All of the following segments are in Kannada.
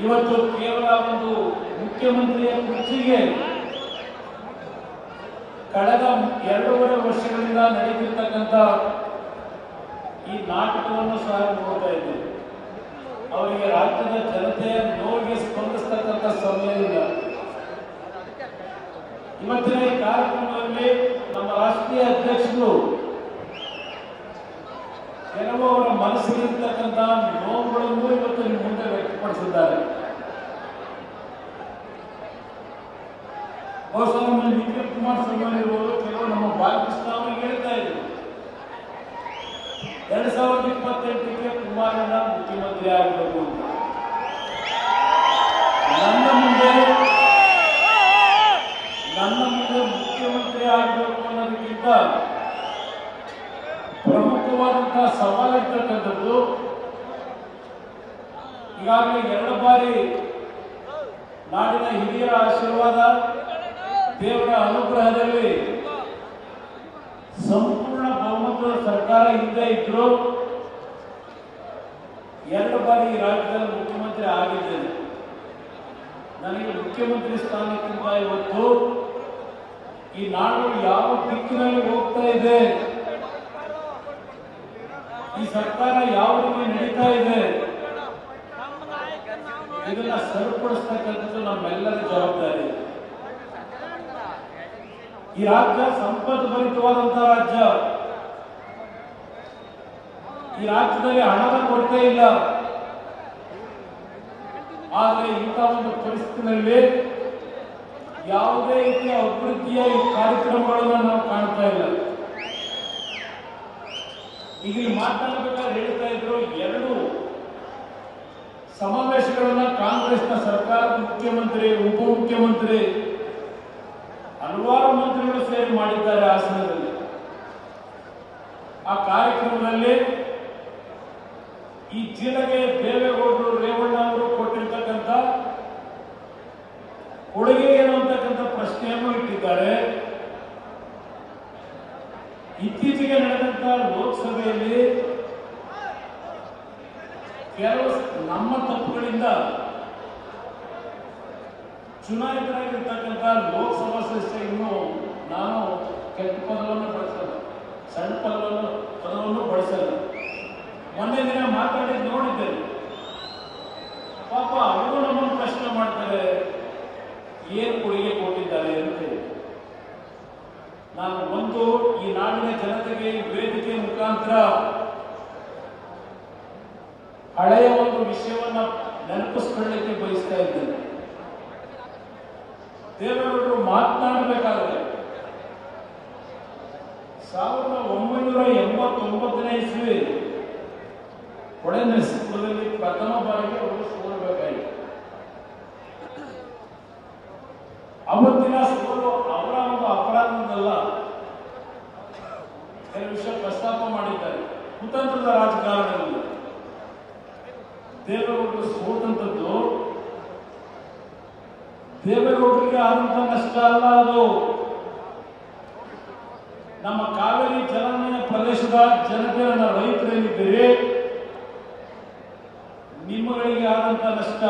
ಇವತ್ತು ಕೇವಲ ಒಂದು ಮುಖ್ಯಮಂತ್ರಿಯ ಕುರ್ಚಿಗೆ ಕಳೆದ 2.5 ವರ್ಷಗಳಿಂದ ನಡೆಯುತ್ತಿರ್ತಕ್ಕಂಥ ಈ ನಾಟಕವನ್ನು ಸಹ ನೋಡ್ತಾ ಇದ್ದೇವೆ. ಅವರಿಗೆ ರಾಜ್ಯದ ಜನತೆಯ ನೋವಿಗೆ ಸ್ಪಂದಿಸ್ತಕ್ಕಂಥ ಸಮಯ ಇಲ್ಲ. ಇವತ್ತಿನ ಈ ಕಾರ್ಯಕ್ರಮದಲ್ಲಿ ನಮ್ಮ ರಾಷ್ಟ್ರೀಯ ಅಧ್ಯಕ್ಷರು ಕೆಲವು ಅವರ ಮನಸ್ಸಿಗಿರ್ತಕ್ಕಂಥ ನೋವುಗಳನ್ನು ಇವತ್ತು ನಿಮ್ಮ ಮುಂದೆ ವ್ಯಕ್ತಪಡಿಸಿದ್ದಾರೆ. ಬಹುಶಃ ನಮ್ಮ ನಿಖಿಲ್ ಕುಮಾರಸ್ವಾಮಿ ಇರುವುದು ಕೆಲವು ನಮ್ಮ ಬಾಲಕೃಷ್ಣ ಅವರಿಗೆ ಹೇಳ್ತಾ ಇದ್ರು 2028ಕ್ಕೆ ಕುಮಾರಣ್ಣ ಮುಖ್ಯಮಂತ್ರಿ ಆಗಬೇಕು ಅಂತ. ನನ್ನ ಮುಂದೆ ಮುಖ್ಯಮಂತ್ರಿ ಆಗಬೇಕು ಅನ್ನೋದಕ್ಕಿಂತ ಪ್ರಮುಖವಾದಂತಹ ಸವಾಲಿರ್ತಕ್ಕಂಥದ್ದು, ಈಗಾಗಲೇ 2 ಬಾರಿ ನಾಡಿನ ಹಿರಿಯರ ಆಶೀರ್ವಾದ, ದೇವರ ಅನುಗ್ರಹದಲ್ಲಿ ಸಂಪೂರ್ಣ ಬಹುಮತದ ಸರ್ಕಾರ ಹಿಂದೆ ಇದ್ರು 2 ಬಾರಿ ಈ ರಾಜ್ಯದಲ್ಲಿ ಮುಖ್ಯಮಂತ್ರಿ ಆಗಿದ್ದೇನೆ. ನನಗೆ ಮುಖ್ಯಮಂತ್ರಿ ಸ್ಥಾನಕ್ಕಿಂತ ಇವತ್ತು ಈ ನಾಡು ಯಾವ ದಿಕ್ಕಿನಲ್ಲಿ ಹೋಗ್ತಾ ಇದೆ, ಈ ಸರ್ಕಾರ ಯಾವ ರೀತಿ ನಡೀತಾ ಇದೆ, ಇದನ್ನ ಸರಿಪಡಿಸ್ತಕ್ಕಂಥದ್ದು ನಮ್ಮೆಲ್ಲರ ಜವಾಬ್ದಾರಿ. ಈ ರಾಜ್ಯ ಸಂಪತ್ತು ಭರಿತವಾದಂತಹ ರಾಜ್ಯ. ಈ ರಾಜ್ಯದಲ್ಲಿ ಹಣದ ಕೊರತೆ ಇಲ್ಲ. ಆದರೆ ಇಂಥ ಒಂದು ಪರಿಸ್ಥಿತಿಯಲ್ಲಿ ಯಾವುದೇ ರೀತಿಯ ಅಭಿವೃದ್ಧಿಯ ಕಾರ್ಯಕ್ರಮಗಳನ್ನು ನಾವು ಕಾಣ್ತಾ ಇಲ್ಲ. ಈಗ ಮಾತನಾಡಬೇಕಾದ್ರೆ ಹೇಳ್ತಾ ಇದ್ರು 2 ಸಮಾವೇಶಗಳನ್ನ ಕಾಂಗ್ರೆಸ್ನ ಸರ್ಕಾರದ ಮುಖ್ಯಮಂತ್ರಿ, ಉಪಮುಖ್ಯಮಂತ್ರಿ, ಹಲವಾರು ಮಂತ್ರಿಗಳು ಸೇರಿ ಮಾಡಿದ್ದಾರೆ ಹಾಸನದಲ್ಲಿ. ಆ ಕಾರ್ಯಕ್ರಮದಲ್ಲಿ ಈ ಜಿಲ್ಲೆಗೆ ದೇವೇಗೌಡರು, ರೇವಣ್ಣ ಅವರು ಕೊಟ್ಟಿರ್ತಕ್ಕಂಥ ಕೊಡುಗೆ ಏನು ಅಂತಕ್ಕಂಥ ಪ್ರಶ್ನೆಯನ್ನು ಇಟ್ಟಿದ್ದಾರೆ. ಇತ್ತೀಚೆಗೆ ನಡೆದಂತ ಲೋಕಸಭೆಯಲ್ಲಿ ಕೆಲವು ನಮ್ಮ ತಪ್ಪುಗಳಿಂದ ಚುನಾಯಿತರಾಗಿರ್ತಕ್ಕಂಥ ಲೋಕಸಭಾ ಸದಸ್ಯರನ್ನು ನಾನು ಕೆಟ್ಟ ಪದವನ್ನು ಬಳಸಲ್ಲ, ಸಣ್ಣ ಪದವನ್ನು ಬಳಸಲ್ಲ. ಮೊನ್ನೆ ದಿನ ಮಾತಾಡಿದ್ದು ನೋಡಿದ್ದೇನೆ. ಪಾಪ ಅವರು ನಮ್ಮನ್ನು ಪ್ರಶ್ನೆ ಮಾಡ್ತಾರೆ, ಏನು ಕೊಡುಗೆ ಕೊಟ್ಟಿದ್ದಾರೆ ಅಂತ. ನಾನು ಈ ನಾಡಿನ ಜನತೆಗೆ ವೇದಿಕೆ ಮುಖಾಂತರ ಹಳೆಯ ಒಂದು ವಿಷಯವನ್ನ ನೆನಪಿಸ್ಕೊಳ್ಳಲಿಕ್ಕೆ ಬಯಸ್ತಾ ಇದ್ದೇನೆ. ದೇವೇಗೌಡರು ಮಾತನಾಡಬೇಕಾದ್ರೆ 1989ನೇ ಇಸ್ವಿ ಹೊಳೆನರಸೀಪುರದಲ್ಲಿ ಪ್ರಥಮ ಬಾರಿಗೆ ಅವರು ಸೋಲಬೇಕಾಯಿತು. ಅವತ್ತಿನ ಸೋಲು ಅವರ ಒಂದು ಅಪರಾಧದಲ್ಲ, ಕೆಲವು ವಿಷಯ ಪ್ರಸ್ತಾಪ ಮಾಡಿದ್ದಾರೆ. ಕುತಂತ್ರದ ರಾಜಕಾರಣದಲ್ಲಿ ದೇವೇಗೌಡರು ಸೋತಂಥದ್ದು ದೇವೇಗೌಡರಿಗೆ ಆದಂತ ನಷ್ಟ ಅಲ್ಲ, ಅದು ನಮ್ಮ ಕಾವೇರಿ ಜಲಾನಯನ ಪ್ರದೇಶದ ಜನತೆ, ನನ್ನ ರೈತರೇನಿದ್ದೀರಿ, ನಿಮ್ಮಗಳಿಗೆ ಆದಂತ ನಷ್ಟ.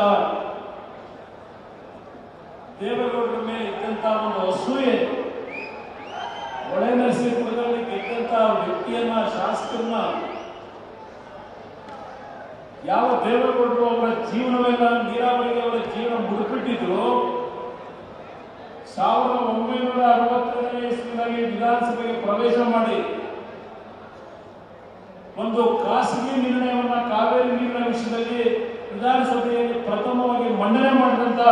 ದೇವೇಗೌಡರ ಮೇಲೆ ಇದ್ದಂತ ಒಂದು ಅಸೂಯೆ, ಹೊಳೆನರಸೀಪುರದಲ್ಲಿ ಗೆದ್ದಂತ ವ್ಯಕ್ತಿಯನ್ನ, ಶಾಸಕರನ್ನ, ಯಾವ ದೇವೇಗೌಡರು ಅವರ ಜೀವನವೆಲ್ಲ ನೀರಾವರಿಗೆ ಅವರ ಜೀವನ ಮುಡುಪಿಟ್ಟಿದ್ರು, 1960ನೇ ಇಸ್ವಿನಲ್ಲಿ ವಿಧಾನಸಭೆಗೆ ಪ್ರವೇಶ ಮಾಡಿ ಒಂದು ಖಾಸಗಿ ನಿರ್ಣಯವನ್ನ ಕಾವೇರಿ ನೀರಿನ ವಿಷಯದಲ್ಲಿ ವಿಧಾನಸಭೆಯಲ್ಲಿ ಪ್ರಥಮವಾಗಿ ಮಂಡನೆ ಮಾಡಿದಂತ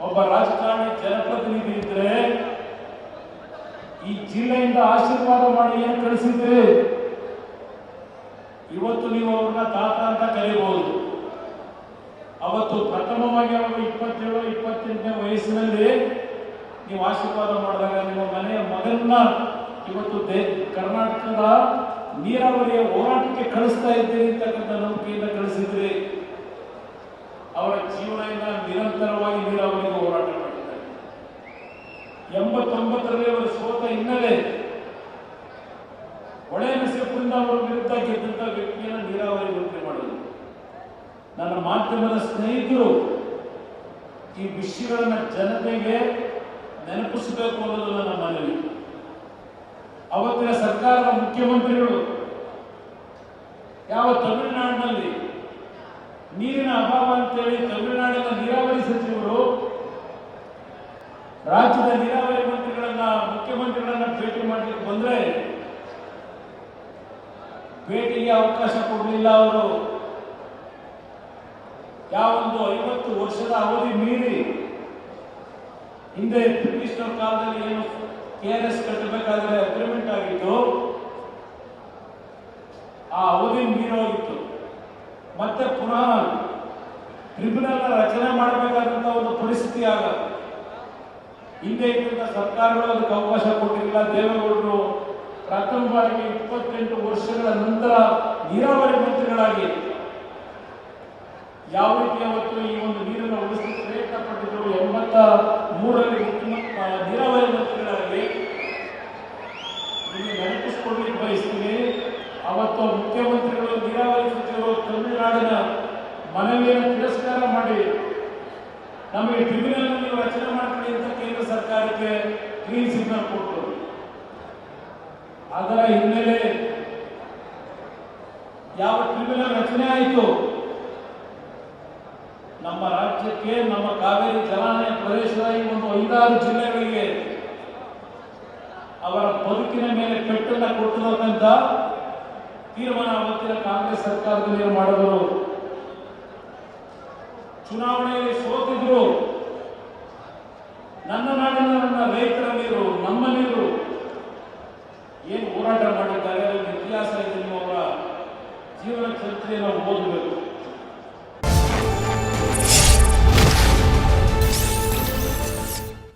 ಒಬ್ಬ ರಾಜಕಾರಣಿ, ಜನಪ್ರತಿನಿಧಿ ಇದ್ರೆ ಈ ಜಿಲ್ಲೆಯಿಂದ ಆಶೀರ್ವಾದ ಮಾಡಿ ಏನು ಕಳಿಸಿದ್ರಿ? ಇವತ್ತು ನೀವು ಅವ್ರನ್ನ ತಾತ ಅಂತ ಕರೆಯಬಹುದು. ಅವತ್ತು ಪ್ರಥಮವಾಗಿ ಅವರು 27-28ನೇ ವಯಸ್ಸಿನಲ್ಲಿ ನೀವು ಆಶೀರ್ವಾದ ಮಾಡಿದಾಗ ನಿಮ್ಮ ಮನೆಯ ಮಗನ್ನ ಇವತ್ತು ಕರ್ನಾಟಕದ ನೀರಾವರಿಯ ಹೋರಾಟಕ್ಕೆ ಕಳಿಸ್ತಾ ಇದ್ದೀರಿ ಅಂತಕ್ಕಂಥ ನಂಬಿಕೆಯಿಂದ ಕಳಿಸಿದ್ರಿ. ಅವರ ಜೀವನದಿಂದ ನಿರಂತರವಾಗಿ ನೀರಾವರಿಗೆ ಹೋರಾಟ ಮಾಡಿದ್ದಾರೆ. 89ರಲ್ಲಿ ಅವರು ಸೋತ ಹಿನ್ನೆಲೆ ಹೊಳೆನರಸೀಪುರದಿಂದ ಅವರ ವಿರುದ್ಧ ಗೆದ್ದಂತ ವ್ಯಕ್ತಿಯನ್ನು ನೀರಾವರಿ ಮಂತ್ರಿ ಮಾಡಿದ್ರು. ನನ್ನ ಮಾತು ಮಾಧ್ಯಮದ ಸ್ನೇಹಿತರು ಈ ವಿಷಯಗಳನ್ನು ಜನತೆಗೆ ನೆನಪಿಸಬೇಕು ಅನ್ನೋದು ನನ್ನ ಮನವಿ. ಅವತ್ತಿನ ಸರ್ಕಾರದ ಮುಖ್ಯಮಂತ್ರಿಗಳು ಯಾವ ತಮಿಳುನಾಡಿನಲ್ಲಿ ನೀರಿನ ಅಭಾವ ಅಂತೇಳಿ ತಮಿಳುನಾಡಿನ ನೀರಾವರಿ ಸಚಿವರು ರಾಜ್ಯದ ನೀರಾವರಿ ಮುಖ್ಯಮಂತ್ರಿಗಳನ್ನ ಭೇಟಿ ಮಾಡಲಿಕ್ಕೆ ಬಂದ್ರೆ ಭೇಟಿಗೆ ಅವಕಾಶ ಕೊಡಲಿಲ್ಲ. ಅವರು ಯಾವೊಂದು 50 ವರ್ಷದ ಅವಧಿ ಮೀರಿ ಹಿಂದೆ ಬ್ರಿಟಿಷರ ಕಾಲದಲ್ಲಿ ಏನು KRS ಕಟ್ಟಬೇಕಾದ್ರೆ ಅಗ್ರಿಮೆಂಟ್ ಆಗಿತ್ತು, ಆ ಅವಧಿ ಮೀರೋಗಿತ್ತು. ಮತ್ತೆ ಪುನಃ ಟ್ರಿಬ್ಯುನಲ್ ರಚನೆ ಮಾಡಬೇಕಾದಂತ ಒಂದು ಪರಿಸ್ಥಿತಿ ಆಗ ಹಿಂದೆ ಇದ್ದಂತ ಸರ್ಕಾರಗಳು ಅದಕ್ಕೆ ಅವಕಾಶ ಕೊಟ್ಟಿಲ್ಲ. ದೇವೇಗೌಡರು ಪ್ರಥಮ ಬಾರಿಗೆ 28 ವರ್ಷಗಳ ನಂತರ ನೀರಾವರಿ ಮಂತ್ರಿಗಳಾಗಿ ಯಾವ ರೀತಿ ಅವತ್ತು ಈ ಒಂದು ನೀರನ್ನು ಉಳಿಸಲಿಕ್ಕೆ ಪ್ರಯತ್ನ ಪಟ್ಟಿದ್ರು. 83ರಲ್ಲಿ ನೀರಾವರಿ ಮಂತ್ರಿಗಳಾಗಿ ನಿಮಗೆ ನೆನಪಿಸಿಕೊಳ್ಳಲಿಕ್ಕೆ ಬಯಸ್ತೀನಿ. ಅವತ್ತು ಮುಖ್ಯಮಂತ್ರಿಗಳು ನೀರಾವರಿ ಸಚಿವರು ತಮಿಳುನಾಡಿನ ಮನವಿಯನ್ನು ತಿರಸ್ಕಾರ ಮಾಡಿ ನಮಗೆ ಟ್ರಿಬ್ಯುನಲ್ ನೀವು ರಚನೆ ಮಾಡ್ಕೊಳ್ಳಿ ಅಂತ ಕೇಂದ್ರ ಸರ್ಕಾರಕ್ಕೆ ಗ್ರೀನ್ ಸಿಗ್ನಲ್ ಕೊಟ್ಟರು. ಅದರ ಹಿನ್ನೆಲೆ ಯಾವ ಟ್ರಿಬ್ಯುನಲ್ ರಚನೆ ಆಯಿತು, ನಮ್ಮ ರಾಜ್ಯಕ್ಕೆ, ನಮ್ಮ ಕಾವೇರಿ ಜಲಾನಯ ಪ್ರದೇಶದ ಈ ಒಂದು 5-6 ಜಿಲ್ಲೆಗಳಿಗೆ ಅವರ ಬದುಕಿನ ಮೇಲೆ ಪೆಟ್ಟನ್ನು ಕೊಟ್ಟಿರತಕ್ಕಂಥ ತೀರ್ಮಾನ ಅವತ್ತಿನ ಕಾಂಗ್ರೆಸ್ ಸರ್ಕಾರದಲ್ಲಿ ಮಾಡಿದರು. ಚುನಾವಣೆಯಲ್ಲಿ ಸೋತಿದ್ರು. ನನ್ನ ನಾಡಿನ ನನ್ನ ರೈತರ ನೀರು, ನಮ್ಮ ನೀರು ಏನು ಹೋರಾಟ ಮಾಡಿದ್ದಾರೆ, ಅದರ ಇತಿಹಾಸ ಇದೆ. ನೀವು ಅವರ ಜೀವನ ಚರಿತ್ರೆಯನ್ನು ಓದಬೇಕು.